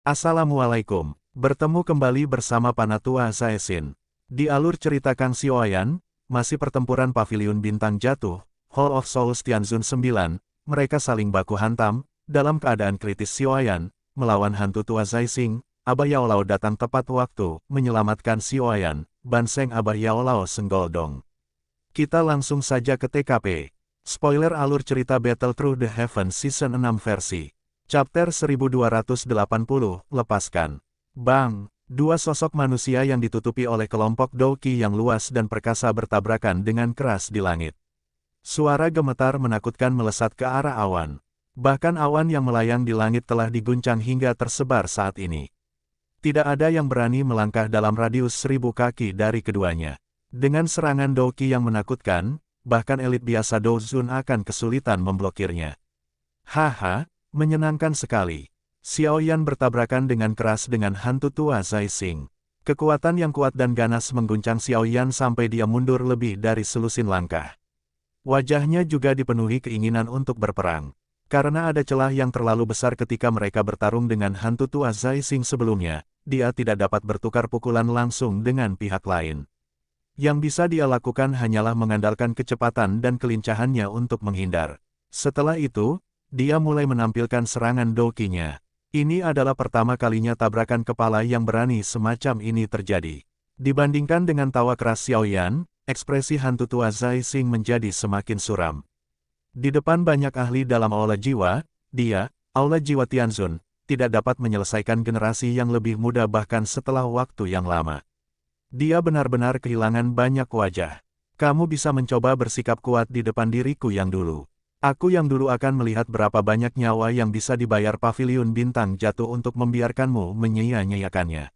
Assalamualaikum, bertemu kembali bersama Panatua Zaesin. Di alur cerita Kang Xiaoyan, masih pertempuran Paviliun Bintang Jatuh, Hall of Souls Tianzun 9, mereka saling baku hantam, dalam keadaan kritis Xiaoyan, melawan hantu tua Zaising, Abah Yaolao datang tepat waktu, menyelamatkan Xiaoyan, Banseng Abah Yaolao Senggoldong. Kita langsung saja ke TKP. Spoiler alur cerita Battle Through the Heavens Season 6 versi. Chapter 1280, lepaskan. Bang, dua sosok manusia yang ditutupi oleh kelompok Douqi yang luas dan perkasa bertabrakan dengan keras di langit. Suara gemetar menakutkan melesat ke arah awan. Bahkan awan yang melayang di langit telah diguncang hingga tersebar saat ini. Tidak ada yang berani melangkah dalam radius 1000 kaki dari keduanya. Dengan serangan Douqi yang menakutkan, bahkan elit biasa Douzun akan kesulitan memblokirnya. Haha. Menyenangkan sekali. Xiaoyan bertabrakan dengan keras dengan hantu tua Zaising. Kekuatan yang kuat dan ganas mengguncang Xiaoyan sampai dia mundur lebih dari selusin langkah. Wajahnya juga dipenuhi keinginan untuk berperang. Karena ada celah yang terlalu besar ketika mereka bertarung dengan hantu tua Zaising sebelumnya, dia tidak dapat bertukar pukulan langsung dengan pihak lain. Yang bisa dia lakukan hanyalah mengandalkan kecepatan dan kelincahannya untuk menghindar. Setelah itu, dia mulai menampilkan serangan Douqi-nya. Ini adalah pertama kalinya tabrakan kepala yang berani semacam ini terjadi. Dibandingkan dengan tawa keras Xiaoyan, ekspresi hantu tua Zaising menjadi semakin suram. Di depan banyak ahli dalam aula jiwa, dia, aula jiwa Tianzun, tidak dapat menyelesaikan generasi yang lebih muda bahkan setelah waktu yang lama. Dia benar-benar kehilangan banyak wajah. Kamu bisa mencoba bersikap kuat di depan diriku yang dulu. Aku yang dulu akan melihat berapa banyak nyawa yang bisa dibayar Paviliun Bintang Jatuh untuk membiarkanmu menyia-nyiakannya.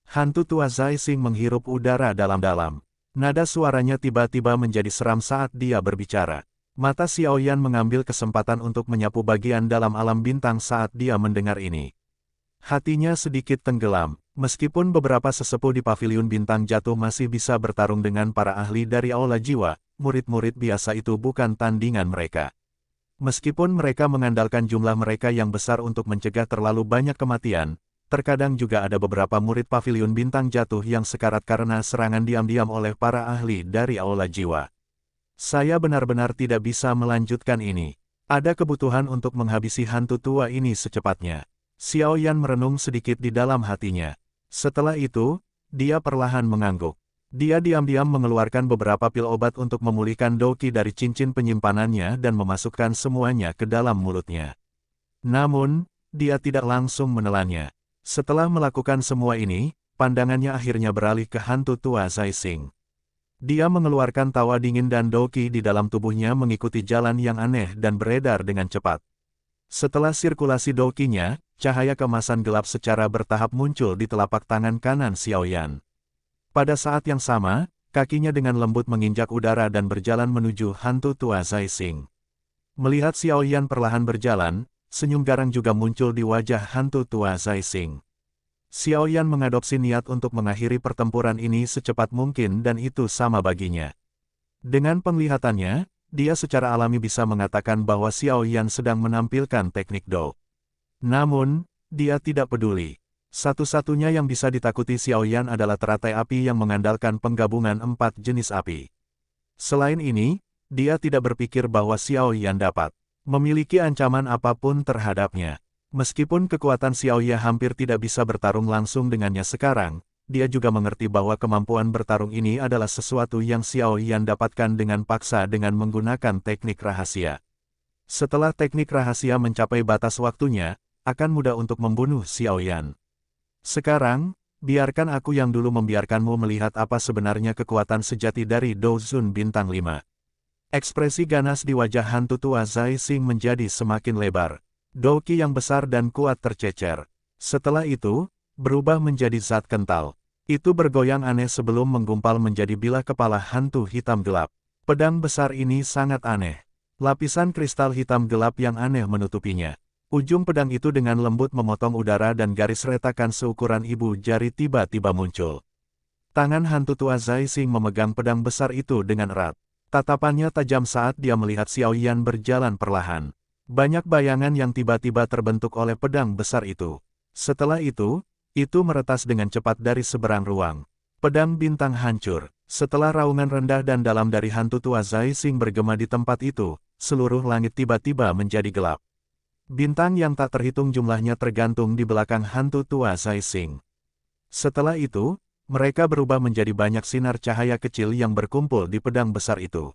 Hantu tua Zaising menghirup udara dalam-dalam. Nada suaranya tiba-tiba menjadi seram saat dia berbicara. Mata Xiaoyan mengambil kesempatan untuk menyapu bagian dalam alam bintang saat dia mendengar ini. Hatinya sedikit tenggelam, meskipun beberapa sesepuh di Paviliun Bintang Jatuh masih bisa bertarung dengan para ahli dari aula jiwa, murid-murid biasa itu bukan tandingan mereka. Meskipun mereka mengandalkan jumlah mereka yang besar untuk mencegah terlalu banyak kematian, terkadang juga ada beberapa murid Paviliun Bintang Jatuh yang sekarat karena serangan diam-diam oleh para ahli dari aula jiwa. Saya benar-benar tidak bisa melanjutkan ini. Ada kebutuhan untuk menghabisi hantu tua ini secepatnya. Xiaoyan merenung sedikit di dalam hatinya. Setelah itu, dia perlahan mengangguk. Dia diam-diam mengeluarkan beberapa pil obat untuk memulihkan Douqi dari cincin penyimpanannya dan memasukkan semuanya ke dalam mulutnya. Namun, dia tidak langsung menelannya. Setelah melakukan semua ini, pandangannya akhirnya beralih ke hantu tua Zaising. Dia mengeluarkan tawa dingin dan Douqi di dalam tubuhnya mengikuti jalan yang aneh dan beredar dengan cepat. Setelah sirkulasi Douqi-nya, cahaya kemasan gelap secara bertahap muncul di telapak tangan kanan Xiaoyan. Pada saat yang sama, kakinya dengan lembut menginjak udara dan berjalan menuju hantu tua Zaising. Melihat Xiaoyan perlahan berjalan, senyum garang juga muncul di wajah hantu tua Zaising. Xiaoyan mengadopsi niat untuk mengakhiri pertempuran ini secepat mungkin dan itu sama baginya. Dengan penglihatannya, dia secara alami bisa mengatakan bahwa Xiaoyan sedang menampilkan teknik Dou. Namun, dia tidak peduli. Satu-satunya yang bisa ditakuti Xiaoyan adalah teratai api yang mengandalkan penggabungan 4 jenis api. Selain ini, dia tidak berpikir bahwa Xiaoyan dapat memiliki ancaman apapun terhadapnya. Meskipun kekuatan Xiaoyan hampir tidak bisa bertarung langsung dengannya sekarang, dia juga mengerti bahwa kemampuan bertarung ini adalah sesuatu yang Xiaoyan dapatkan dengan paksa dengan menggunakan teknik rahasia. Setelah teknik rahasia mencapai batas waktunya, akan mudah untuk membunuh Xiaoyan. Sekarang, biarkan aku yang dulu membiarkanmu melihat apa sebenarnya kekuatan sejati dari Douzun Bintang 5. Ekspresi ganas di wajah hantu tua Zaising menjadi semakin lebar. Douqi yang besar dan kuat tercecer. Setelah itu, berubah menjadi zat kental. Itu bergoyang aneh sebelum menggumpal menjadi bilah kepala hantu hitam gelap. Pedang besar ini sangat aneh. Lapisan kristal hitam gelap yang aneh menutupinya. Ujung pedang itu dengan lembut memotong udara dan garis retakan seukuran ibu jari tiba-tiba muncul. Tangan hantu tua Zaising memegang pedang besar itu dengan erat. Tatapannya tajam saat dia melihat Xiaoyan berjalan perlahan. Banyak bayangan yang tiba-tiba terbentuk oleh pedang besar itu. Setelah itu meretas dengan cepat dari seberang ruang. Pedang bintang hancur. Setelah raungan rendah dan dalam dari hantu tua Zai Xing bergema di tempat itu, seluruh langit tiba-tiba menjadi gelap. Bintang yang tak terhitung jumlahnya tergantung di belakang hantu tua Zai Xing. Setelah itu, mereka berubah menjadi banyak sinar cahaya kecil yang berkumpul di pedang besar itu.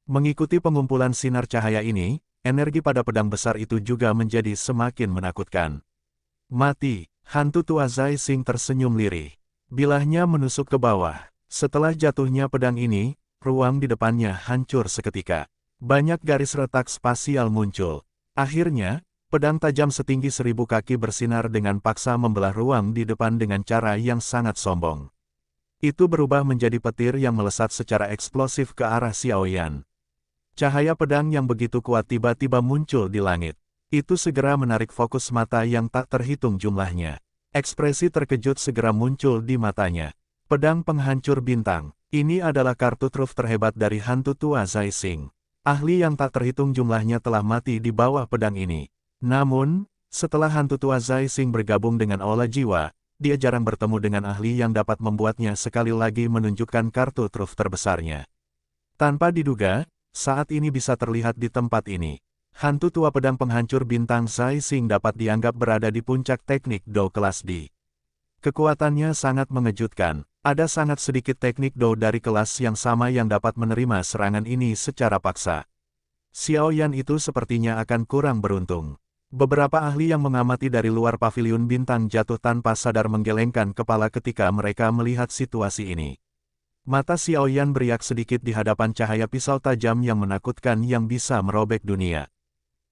Mengikuti pengumpulan sinar cahaya ini, energi pada pedang besar itu juga menjadi semakin menakutkan. Mati, hantu tua Zai Xing tersenyum lirih. Bilahnya menusuk ke bawah. Setelah jatuhnya pedang ini, ruang di depannya hancur seketika. Banyak garis retak spasial muncul. Akhirnya, pedang tajam setinggi 1000 kaki bersinar dengan paksa membelah ruang di depan dengan cara yang sangat sombong. Itu berubah menjadi petir yang melesat secara eksplosif ke arah Xiaoyan. Cahaya pedang yang begitu kuat tiba-tiba muncul di langit. Itu segera menarik fokus mata yang tak terhitung jumlahnya. Ekspresi terkejut segera muncul di matanya. Pedang penghancur bintang. Ini adalah kartu truf terhebat dari hantu tua Zai Xing. Ahli yang tak terhitung jumlahnya telah mati di bawah pedang ini. Namun, setelah hantu tua Zai Xing bergabung dengan Aula Jiwa, dia jarang bertemu dengan ahli yang dapat membuatnya sekali lagi menunjukkan kartu truf terbesarnya. Tanpa diduga, saat ini bisa terlihat di tempat ini. Hantu tua pedang penghancur bintang Zai Xing dapat dianggap berada di puncak teknik Do kelas D. Kekuatannya sangat mengejutkan. Ada sangat sedikit teknik Do dari kelas yang sama yang dapat menerima serangan ini secara paksa. Xiaoyan itu sepertinya akan kurang beruntung. Beberapa ahli yang mengamati dari luar paviliun bintang jatuh tanpa sadar menggelengkan kepala ketika mereka melihat situasi ini. Mata Xiaoyan beriak sedikit di hadapan cahaya pisau tajam yang menakutkan yang bisa merobek dunia.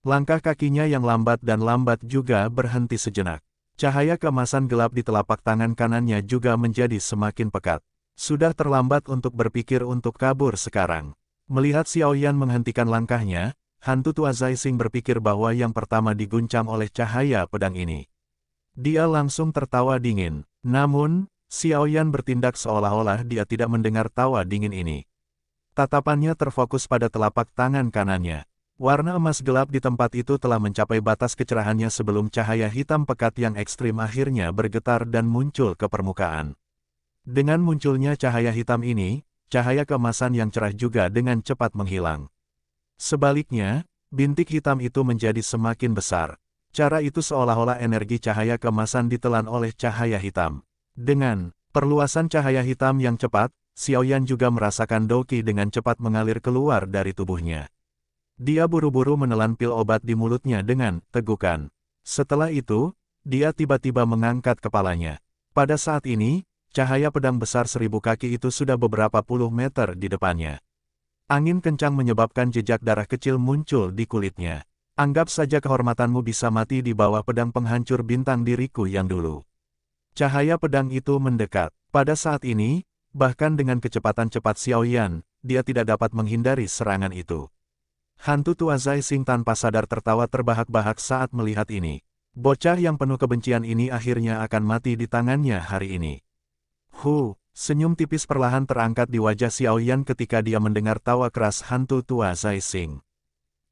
Langkah kakinya yang lambat dan lambat juga berhenti sejenak. Cahaya keemasan gelap di telapak tangan kanannya juga menjadi semakin pekat. Sudah terlambat untuk berpikir untuk kabur sekarang. Melihat Xiaoyan menghentikan langkahnya, hantu tua Zai Xing berpikir bahwa yang pertama diguncang oleh cahaya pedang ini. Dia langsung tertawa dingin. Namun, Xiaoyan bertindak seolah-olah dia tidak mendengar tawa dingin ini. Tatapannya terfokus pada telapak tangan kanannya. Warna emas gelap di tempat itu telah mencapai batas kecerahannya sebelum cahaya hitam pekat yang ekstrim akhirnya bergetar dan muncul ke permukaan. Dengan munculnya cahaya hitam ini, cahaya keemasan yang cerah juga dengan cepat menghilang. Sebaliknya, bintik hitam itu menjadi semakin besar. Cara itu seolah-olah energi cahaya keemasan ditelan oleh cahaya hitam. Dengan perluasan cahaya hitam yang cepat, Xiaoyan juga merasakan Doqi dengan cepat mengalir keluar dari tubuhnya. Dia buru-buru menelan pil obat di mulutnya dengan tegukan. Setelah itu, dia tiba-tiba mengangkat kepalanya. Pada saat ini, cahaya pedang besar 1000 kaki itu sudah beberapa puluh meter di depannya. Angin kencang menyebabkan jejak darah kecil muncul di kulitnya. Anggap saja kehormatanmu bisa mati di bawah pedang penghancur bintang diriku yang dulu. Cahaya pedang itu mendekat. Pada saat ini, bahkan dengan kecepatan cepat Xiaoyan, dia tidak dapat menghindari serangan itu. Hantu tua Zai Xing tanpa sadar tertawa terbahak-bahak saat melihat ini. Bocah yang penuh kebencian ini akhirnya akan mati di tangannya hari ini. Senyum tipis perlahan terangkat di wajah Xiaoyan ketika dia mendengar tawa keras hantu tua Zai Xing.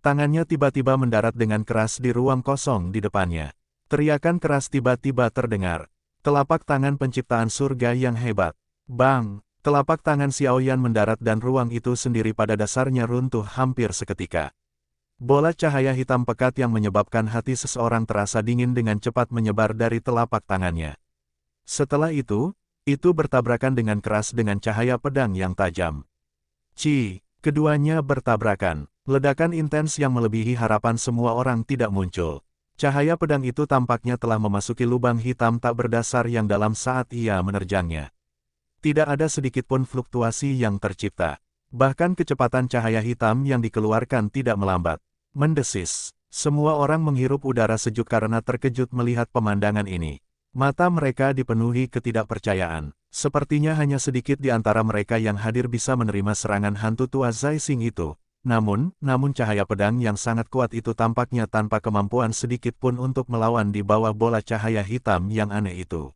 Tangannya tiba-tiba mendarat dengan keras di ruang kosong di depannya. Teriakan keras tiba-tiba terdengar. Telapak tangan penciptaan surga yang hebat. Bang! Telapak tangan Xiaoyan mendarat dan ruang itu sendiri pada dasarnya runtuh hampir seketika. Bola cahaya hitam pekat yang menyebabkan hati seseorang terasa dingin dengan cepat menyebar dari telapak tangannya. Setelah itu bertabrakan dengan keras dengan cahaya pedang yang tajam. Keduanya bertabrakan. Ledakan intens yang melebihi harapan semua orang tidak muncul. Cahaya pedang itu tampaknya telah memasuki lubang hitam tak berdasar yang dalam saat ia menerjangnya. Tidak ada sedikit pun fluktuasi yang tercipta. Bahkan kecepatan cahaya hitam yang dikeluarkan tidak melambat. Mendesis. Semua orang menghirup udara sejuk karena terkejut melihat pemandangan ini. Mata mereka dipenuhi ketidakpercayaan. Sepertinya hanya sedikit di antara mereka yang hadir bisa menerima serangan hantu tua Zai Xing itu. Namun cahaya pedang yang sangat kuat itu tampaknya tanpa kemampuan sedikit pun untuk melawan di bawah bola cahaya hitam yang aneh itu.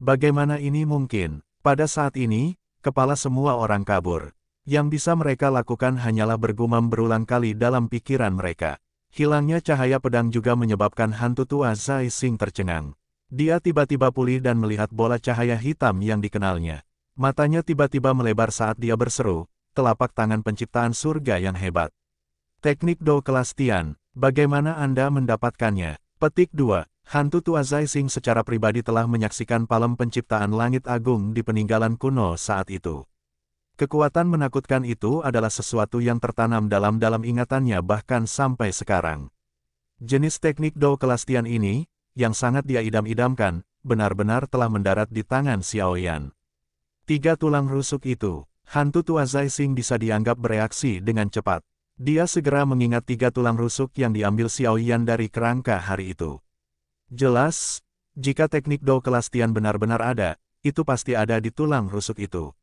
Bagaimana ini mungkin? Pada saat ini, kepala semua orang kabur. Yang bisa mereka lakukan hanyalah bergumam berulang kali dalam pikiran mereka. Hilangnya cahaya pedang juga menyebabkan hantu tua Zai Xing tercengang. Dia tiba-tiba pulih dan melihat bola cahaya hitam yang dikenalnya. Matanya tiba-tiba melebar saat dia berseru, telapak tangan penciptaan surga yang hebat. Teknik Do kelas Tian, bagaimana Anda mendapatkannya? Petik 2. Hantu tua Zai Xing secara pribadi telah menyaksikan palem penciptaan langit agung di peninggalan kuno saat itu. Kekuatan menakutkan itu adalah sesuatu yang tertanam dalam ingatannya bahkan sampai sekarang. Jenis teknik Do kelas Tian ini, yang sangat dia idam-idamkan, benar-benar telah mendarat di tangan Xiao Yan. 3 tulang rusuk itu, hantu tua Zai Xing bisa dianggap bereaksi dengan cepat. Dia segera mengingat 3 tulang rusuk yang diambil Xiao Yan dari kerangka hari itu. Jelas, jika teknik Do kelas Tian benar-benar ada, itu pasti ada di tulang rusuk itu.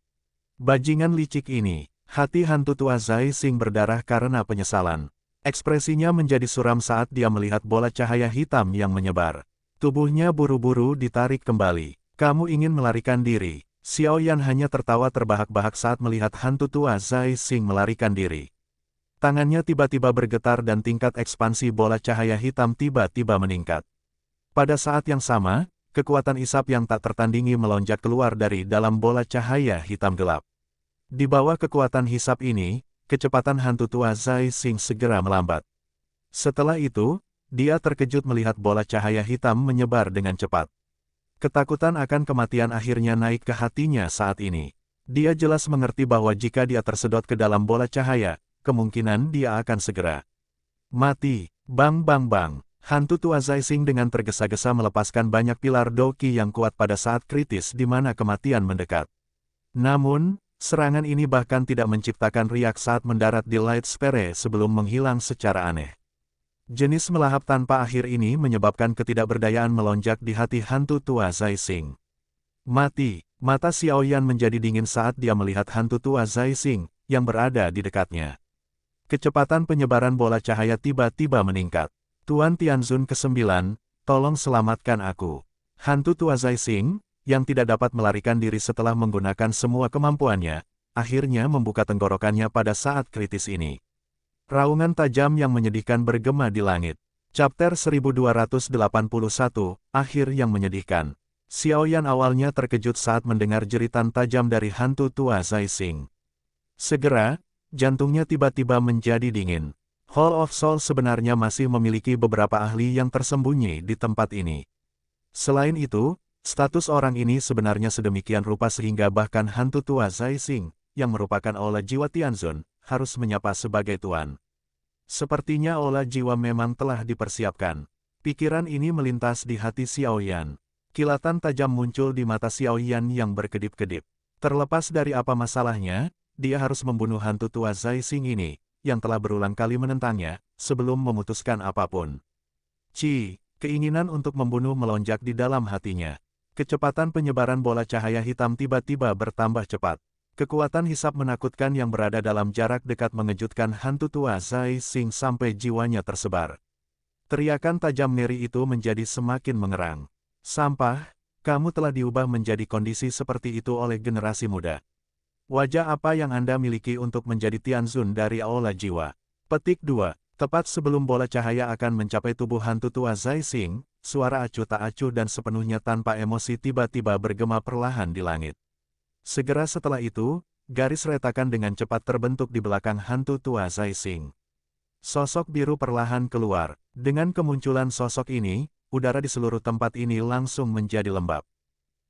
Bajingan licik ini, hati hantu tua Zai Xing berdarah karena penyesalan. Ekspresinya menjadi suram saat dia melihat bola cahaya hitam yang menyebar. Tubuhnya buru-buru ditarik kembali. Kamu ingin melarikan diri. Xiao Yan hanya tertawa terbahak-bahak saat melihat hantu tua Zai Xing melarikan diri. Tangannya tiba-tiba bergetar dan tingkat ekspansi bola cahaya hitam tiba-tiba meningkat. Pada saat yang sama, kekuatan isap yang tak tertandingi melonjak keluar dari dalam bola cahaya hitam gelap. Di bawah kekuatan hisap ini, kecepatan hantu tua Zai Xing segera melambat. Setelah itu, dia terkejut melihat bola cahaya hitam menyebar dengan cepat. Ketakutan akan kematian akhirnya naik ke hatinya saat ini. Dia jelas mengerti bahwa jika dia tersedot ke dalam bola cahaya, kemungkinan dia akan segera mati. Bang bang bang. Hantu tua Zai Xing dengan tergesa-gesa melepaskan banyak pilar doki yang kuat pada saat kritis di mana kematian mendekat. Namun, serangan ini bahkan tidak menciptakan riak saat mendarat di Light Sphere sebelum menghilang secara aneh. Jenis melahap tanpa akhir ini menyebabkan ketidakberdayaan melonjak di hati hantu tua Zai Xing. Mati. Mata Xiao Yan menjadi dingin saat dia melihat hantu tua Zai Xing yang berada di dekatnya. Kecepatan penyebaran bola cahaya tiba-tiba meningkat. Tuan Tianzun ke-9, tolong selamatkan aku. Hantu tua Zai Xing, yang tidak dapat melarikan diri setelah menggunakan semua kemampuannya, akhirnya membuka tenggorokannya pada saat kritis ini. Raungan tajam yang menyedihkan bergema di langit. Chapter 1281, Akhir yang menyedihkan. Xiao Yan awalnya terkejut saat mendengar jeritan tajam dari hantu tua Zai Xing. Segera, jantungnya tiba-tiba menjadi dingin. Hall of Soul sebenarnya masih memiliki beberapa ahli yang tersembunyi di tempat ini. Selain itu, status orang ini sebenarnya sedemikian rupa sehingga bahkan hantu tua Zai Xing, yang merupakan aula jiwa Tianzun, harus menyapa sebagai tuan. Sepertinya aula jiwa memang telah dipersiapkan. Pikiran ini melintas di hati Xiao Yan. Kilatan tajam muncul di mata Xiao Yan yang berkedip-kedip. Terlepas dari apa masalahnya, dia harus membunuh hantu tua Zai Xing ini, yang telah berulang kali menentangnya, sebelum memutuskan apapun. Keinginan untuk membunuh melonjak di dalam hatinya. Kecepatan penyebaran bola cahaya hitam tiba-tiba bertambah cepat. Kekuatan hisap menakutkan yang berada dalam jarak dekat mengejutkan hantu tua Zai Xing sampai jiwanya tersebar. Teriakan tajam ngeri itu menjadi semakin mengerang. Sampah, kamu telah diubah menjadi kondisi seperti itu oleh generasi muda. Wajah apa yang Anda miliki untuk menjadi Tianzun dari aula jiwa? Petik 2. Tepat sebelum bola cahaya akan mencapai tubuh hantu tua Zai Xing, suara acuh tak acuh dan sepenuhnya tanpa emosi tiba-tiba bergema perlahan di langit. Segera setelah itu, garis retakan dengan cepat terbentuk di belakang hantu tua Zai Xing. Sosok biru perlahan keluar. Dengan kemunculan sosok ini, udara di seluruh tempat ini langsung menjadi lembab.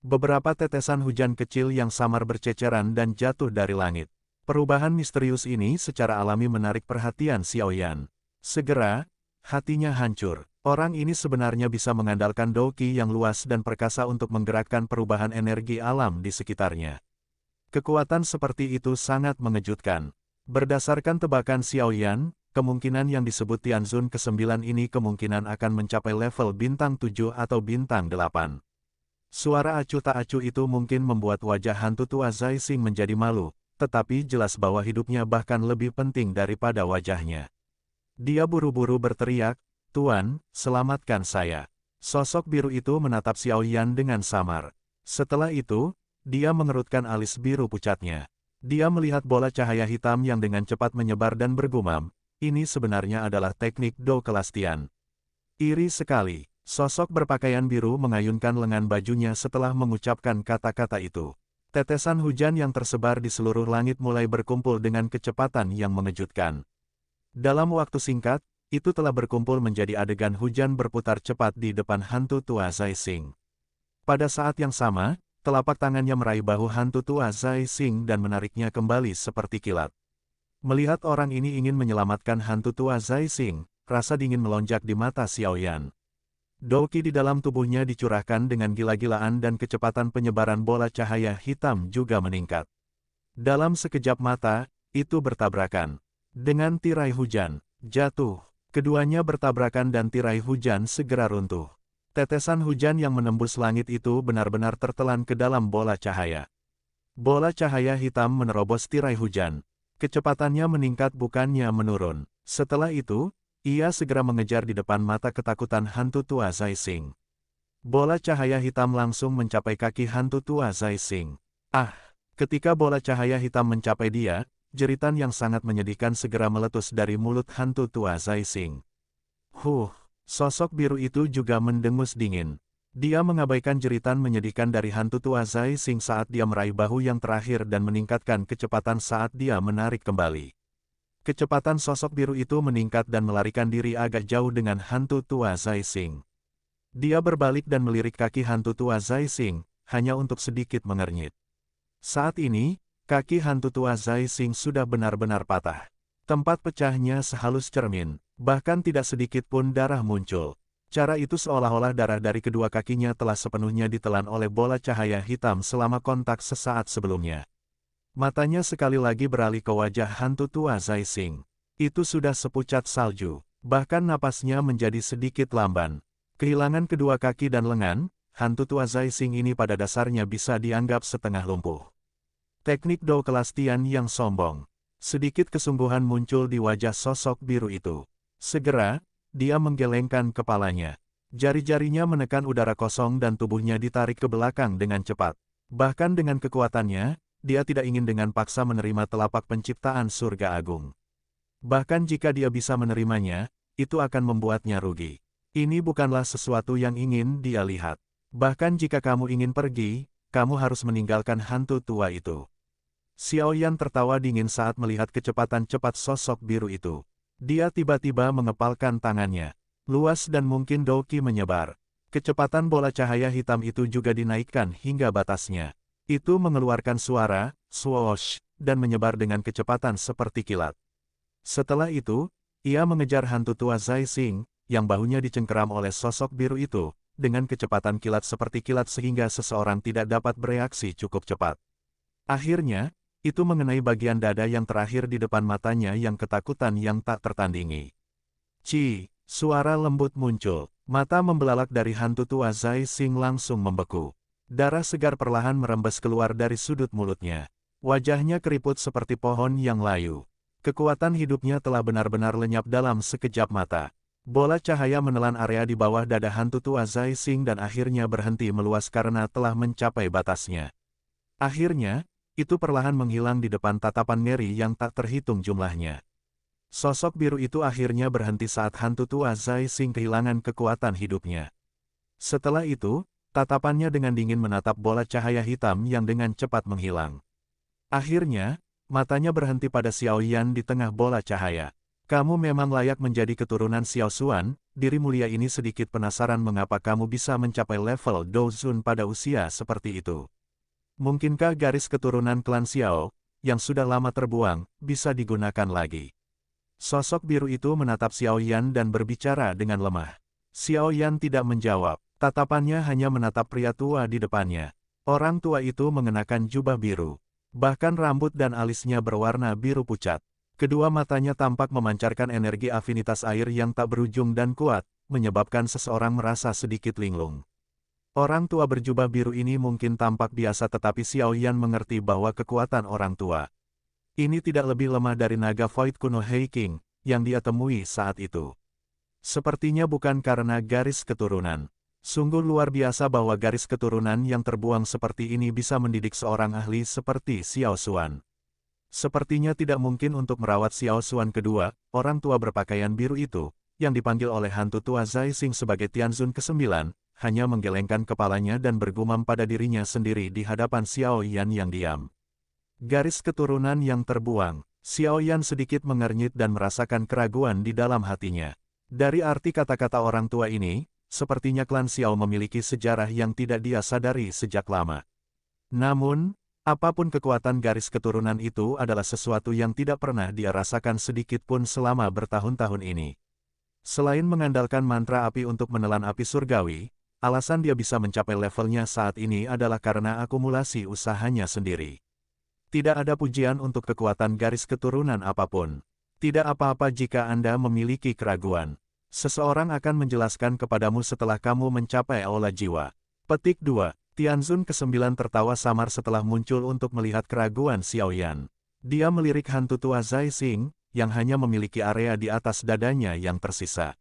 Beberapa tetesan hujan kecil yang samar berceceran dan jatuh dari langit. Perubahan misterius ini secara alami menarik perhatian Xiao Yan. Segera, hatinya hancur. Orang ini sebenarnya bisa mengandalkan doki yang luas dan perkasa untuk menggerakkan perubahan energi alam di sekitarnya. Kekuatan seperti itu sangat mengejutkan. Berdasarkan tebakan Xiao Yan, kemungkinan yang disebut Tianzun ke-9 ini kemungkinan akan mencapai level bintang 7 atau bintang 8. Suara acuh tak acuh itu mungkin membuat wajah hantu tua Zai Xing menjadi malu, tetapi jelas bahwa hidupnya bahkan lebih penting daripada wajahnya. Dia buru-buru berteriak, "Tuan, selamatkan saya." Sosok biru itu menatap Xiao Yan dengan samar. Setelah itu, dia mengerutkan alis biru pucatnya. Dia melihat bola cahaya hitam yang dengan cepat menyebar dan bergumam, ini sebenarnya adalah teknik Do kelas Tian. Iri sekali. Sosok berpakaian biru mengayunkan lengan bajunya setelah mengucapkan kata-kata itu. Tetesan hujan yang tersebar di seluruh langit mulai berkumpul dengan kecepatan yang mengejutkan. Dalam waktu singkat, itu telah berkumpul menjadi adegan hujan berputar cepat di depan hantu tua Zai Xing. Pada saat yang sama, telapak tangannya meraih bahu hantu tua Zai Xing dan menariknya kembali seperti kilat. Melihat orang ini ingin menyelamatkan hantu tua Zai Xing, rasa dingin melonjak di mata Xiaoyan. Douqi di dalam tubuhnya dicurahkan dengan gila-gilaan dan kecepatan penyebaran bola cahaya hitam juga meningkat. Dalam sekejap mata, itu bertabrakan. Dengan tirai hujan, jatuh. Keduanya bertabrakan dan tirai hujan segera runtuh. Tetesan hujan yang menembus langit itu benar-benar tertelan ke dalam bola cahaya. Bola cahaya hitam menerobos tirai hujan. Kecepatannya meningkat bukannya menurun. Setelah itu, ia segera mengejar di depan mata ketakutan hantu tua Zai Xing. Bola cahaya hitam langsung mencapai kaki hantu tua Zai Xing. Ah! Ketika bola cahaya hitam mencapai dia, jeritan yang sangat menyedihkan segera meletus dari mulut hantu tua Zai Xing. Sosok biru itu juga mendengus dingin. Dia mengabaikan jeritan menyedihkan dari hantu tua Zai Xing saat dia meraih bahu yang terakhir dan meningkatkan kecepatan saat dia menarik kembali. Kecepatan sosok biru itu meningkat dan melarikan diri agak jauh dengan hantu tua Zai Xing. Dia berbalik dan melirik kaki hantu tua Zai Xing, hanya untuk sedikit mengernyit. Saat ini, kaki hantu tua Zai Xing sudah benar-benar patah. Tempat pecahnya sehalus cermin, bahkan tidak sedikit pun darah muncul. Cara itu seolah-olah darah dari kedua kakinya telah sepenuhnya ditelan oleh bola cahaya hitam selama kontak sesaat sebelumnya. Matanya sekali lagi beralih ke wajah hantu tua Zai Xing. Itu sudah sepucat salju, bahkan napasnya menjadi sedikit lamban. Kehilangan kedua kaki dan lengan, hantu tua Zai Xing ini pada dasarnya bisa dianggap setengah lumpuh. Teknik Dou kelas Tian yang sombong. Sedikit kesungguhan muncul di wajah sosok biru itu. Segera, dia menggelengkan kepalanya. Jari-jarinya menekan udara kosong dan tubuhnya ditarik ke belakang dengan cepat. Bahkan dengan kekuatannya, dia tidak ingin dengan paksa menerima telapak penciptaan surga agung. Bahkan jika dia bisa menerimanya, itu akan membuatnya rugi. Ini bukanlah sesuatu yang ingin dia lihat. Bahkan jika kamu ingin pergi, kamu harus meninggalkan hantu tua itu. Xiaoyan tertawa dingin saat melihat kecepatan cepat sosok biru itu. Dia tiba-tiba mengepalkan tangannya. Luas dan mungkin Douqi menyebar. Kecepatan bola cahaya hitam itu juga dinaikkan hingga batasnya. Itu mengeluarkan suara, swoosh, dan menyebar dengan kecepatan seperti kilat. Setelah itu, ia mengejar hantu tua Zai Xing, yang bahunya dicengkeram oleh sosok biru itu, dengan kecepatan kilat seperti kilat sehingga seseorang tidak dapat bereaksi cukup cepat. Akhirnya, itu mengenai bagian dada yang terakhir di depan matanya yang ketakutan yang tak tertandingi. Suara lembut muncul, mata membelalak dari hantu tua Zai Xing langsung membeku. Darah segar perlahan merembes keluar dari sudut mulutnya. Wajahnya keriput seperti pohon yang layu. Kekuatan hidupnya telah benar-benar lenyap dalam sekejap mata. Bola cahaya menelan area di bawah dada hantu tua Zai Xing dan akhirnya berhenti meluas karena telah mencapai batasnya. Akhirnya, itu perlahan menghilang di depan tatapan ngeri yang tak terhitung jumlahnya. Sosok biru itu akhirnya berhenti saat hantu tua Zai Xing kehilangan kekuatan hidupnya. Setelah itu, tatapannya dengan dingin menatap bola cahaya hitam yang dengan cepat menghilang. Akhirnya, matanya berhenti pada Xiaoyan di tengah bola cahaya. Kamu memang layak menjadi keturunan Xiao Xuan, diri mulia ini sedikit penasaran mengapa kamu bisa mencapai level Dou Zun pada usia seperti itu. Mungkinkah garis keturunan klan Xiao, yang sudah lama terbuang, bisa digunakan lagi? Sosok biru itu menatap Xiaoyan dan berbicara dengan lemah. Xiaoyan tidak menjawab. Tatapannya hanya menatap pria tua di depannya. Orang tua itu mengenakan jubah biru. Bahkan rambut dan alisnya berwarna biru pucat. Kedua matanya tampak memancarkan energi afinitas air yang tak berujung dan kuat, menyebabkan seseorang merasa sedikit linglung. Orang tua berjubah biru ini mungkin tampak biasa tetapi Xiaoyan mengerti bahwa kekuatan orang tua ini tidak lebih lemah dari naga Void kuno Hei King, yang dia temui saat itu. Sepertinya bukan karena garis keturunan. Sungguh luar biasa bahwa garis keturunan yang terbuang seperti ini bisa mendidik seorang ahli seperti Xiao Xuan. Sepertinya tidak mungkin untuk merawat Xiao Xuan kedua, orang tua berpakaian biru itu, yang dipanggil oleh hantu tua Zai Xing sebagai Tianzun ke-9, hanya menggelengkan kepalanya dan bergumam pada dirinya sendiri di hadapan Xiao Yan yang diam. Garis keturunan yang terbuang. Xiao Yan sedikit mengernyit dan merasakan keraguan di dalam hatinya. Dari arti kata-kata orang tua ini, sepertinya klan Xiao memiliki sejarah yang tidak dia sadari sejak lama. Namun, apapun kekuatan garis keturunan itu adalah sesuatu yang tidak pernah dia rasakan sedikit pun selama bertahun-tahun ini. Selain mengandalkan mantra api untuk menelan api surgawi, alasan dia bisa mencapai levelnya saat ini adalah karena akumulasi usahanya sendiri. Tidak ada pujian untuk kekuatan garis keturunan apapun. Tidak apa-apa jika Anda memiliki keraguan. Seseorang akan menjelaskan kepadamu setelah kamu mencapai aula jiwa. Petik 2. Tianzun ke-9 tertawa samar setelah muncul untuk melihat keraguan Xiao Yan. Dia melirik hantu tua Zai Xing, yang hanya memiliki area di atas dadanya yang tersisa.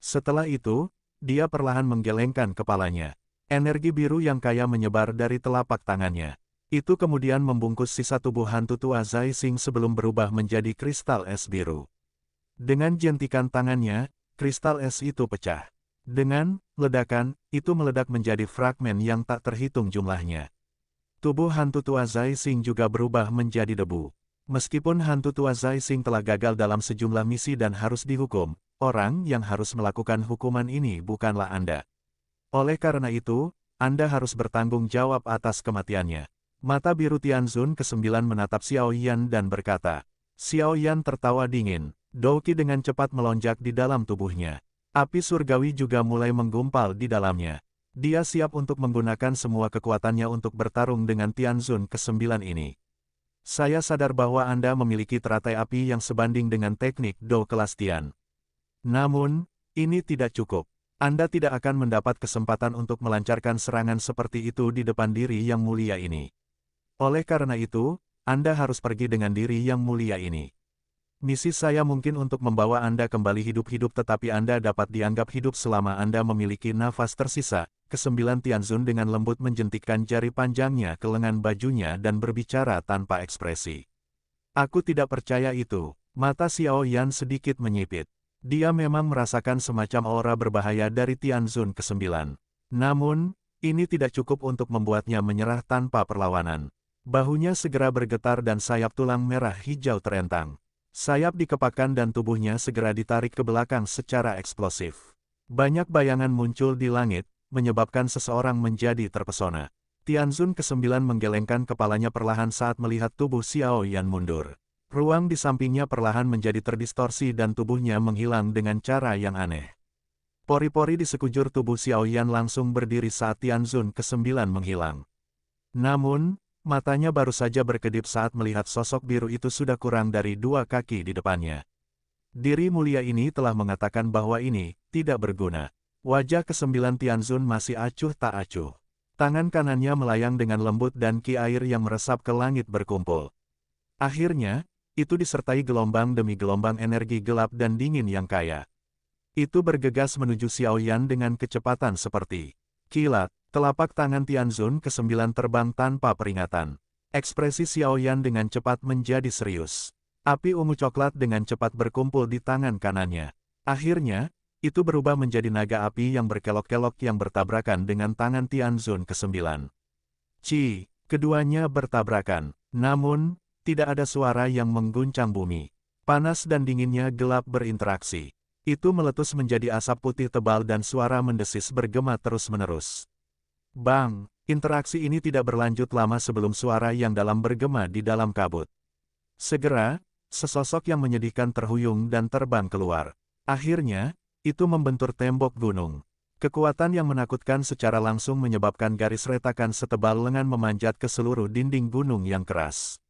Setelah itu, dia perlahan menggelengkan kepalanya. Energi biru yang kaya menyebar dari telapak tangannya. Itu kemudian membungkus sisa tubuh hantu tua Zai Xing sebelum berubah menjadi kristal es biru. Dengan jentikan tangannya, kristal es itu pecah. Dengan ledakan, itu meledak menjadi fragmen yang tak terhitung jumlahnya. Tubuh hantu tua Zai Xing juga berubah menjadi debu. Meskipun hantu tua Zai Xing telah gagal dalam sejumlah misi dan harus dihukum, orang yang harus melakukan hukuman ini bukanlah Anda. Oleh karena itu, Anda harus bertanggung jawab atas kematiannya. Mata biru Tianzun ke-9 menatap Xiao Yan dan berkata. Xiao Yan tertawa dingin. Douqi dengan cepat melonjak di dalam tubuhnya. Api surgawi juga mulai menggumpal di dalamnya. Dia siap untuk menggunakan semua kekuatannya untuk bertarung dengan Tianzun ke-9 ini. Saya sadar bahwa Anda memiliki teratai api yang sebanding dengan teknik Dou kelas Tian. Namun, ini tidak cukup. Anda tidak akan mendapat kesempatan untuk melancarkan serangan seperti itu di depan diri yang mulia ini. Oleh karena itu, Anda harus pergi dengan diri yang mulia ini. Misi saya mungkin untuk membawa Anda kembali hidup-hidup tetapi Anda dapat dianggap hidup selama Anda memiliki nafas tersisa. Ke-9 Tianzun dengan lembut menjentikkan jari panjangnya ke lengan bajunya dan berbicara tanpa ekspresi. Aku tidak percaya itu. Mata Xiao Yan sedikit menyipit. Dia memang merasakan semacam aura berbahaya dari Tianzun ke-9. Namun, ini tidak cukup untuk membuatnya menyerah tanpa perlawanan. Bahunya segera bergetar dan sayap tulang merah hijau terentang. Sayap dikepakkan dan tubuhnya segera ditarik ke belakang secara eksplosif. Banyak bayangan muncul di langit, menyebabkan seseorang menjadi terpesona. Tianzun ke-9 menggelengkan kepalanya perlahan saat melihat tubuh Xiao Yan mundur. Ruang di sampingnya perlahan menjadi terdistorsi dan tubuhnya menghilang dengan cara yang aneh. Pori-pori di sekujur tubuh Xiao Yan langsung berdiri saat Tianzun ke-9 menghilang. Namun, matanya baru saja berkedip saat melihat sosok biru itu sudah kurang dari 2 kaki di depannya. Diri mulia ini telah mengatakan bahwa ini tidak berguna. Wajah ke-9 Tianzun masih acuh tak acuh. Tangan kanannya melayang dengan lembut dan ki air yang meresap ke langit berkumpul. Akhirnya, itu disertai gelombang demi gelombang energi gelap dan dingin yang kaya. Itu bergegas menuju Xiao Yan dengan kecepatan seperti kilat. Telapak tangan Tianzun ke-9 terbang tanpa peringatan. Ekspresi Xiao Yan dengan cepat menjadi serius. Api ungu coklat dengan cepat berkumpul di tangan kanannya. Akhirnya, itu berubah menjadi naga api yang berkelok-kelok yang bertabrakan dengan tangan Tianzun ke-9. Keduanya bertabrakan. Namun, tidak ada suara yang mengguncang bumi. Panas dan dinginnya gelap berinteraksi. Itu meletus menjadi asap putih tebal dan suara mendesis bergema terus-menerus. Bang! Interaksi ini tidak berlanjut lama sebelum suara yang dalam bergema di dalam kabut. Segera, sesosok yang menyedihkan terhuyung dan terbang keluar. Akhirnya, itu membentur tembok gunung. Kekuatan yang menakutkan secara langsung menyebabkan garis retakan setebal lengan memanjat ke seluruh dinding gunung yang keras.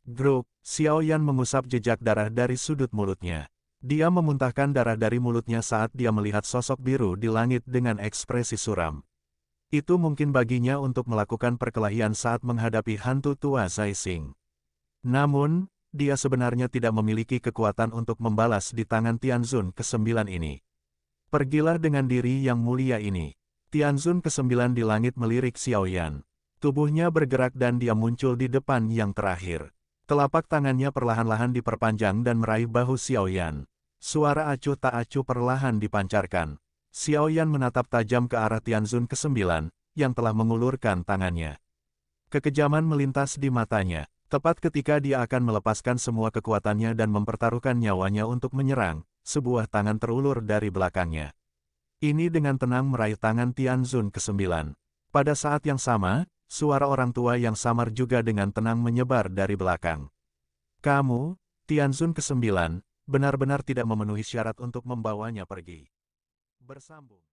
Grup, Xiao Yan mengusap jejak darah dari sudut mulutnya. Dia memuntahkan darah dari mulutnya saat dia melihat sosok biru di langit dengan ekspresi suram. Itu mungkin baginya untuk melakukan perkelahian saat menghadapi hantu tua Zai Xing. Namun, dia sebenarnya tidak memiliki kekuatan untuk membalas di tangan Tianzun ke-9 ini. Pergilah dengan diri yang mulia ini. Tianzun ke-9 di langit melirik Xiao Yan. Tubuhnya bergerak dan dia muncul di depan yang terakhir. Telapak tangannya perlahan-lahan diperpanjang dan meraih bahu Xiao Yan. Suara acuh tak acuh perlahan dipancarkan. Xiaoyan menatap tajam ke arah Tianzun ke-9, yang telah mengulurkan tangannya. Kekejaman melintas di matanya, tepat ketika dia akan melepaskan semua kekuatannya dan mempertaruhkan nyawanya untuk menyerang, sebuah tangan terulur dari belakangnya. Ini dengan tenang meraih tangan Tianzun ke-9. Pada saat yang sama, suara orang tua yang samar juga dengan tenang menyebar dari belakang. Kamu, Tianzun ke-9, benar-benar tidak memenuhi syarat untuk membawanya pergi. Bersambung.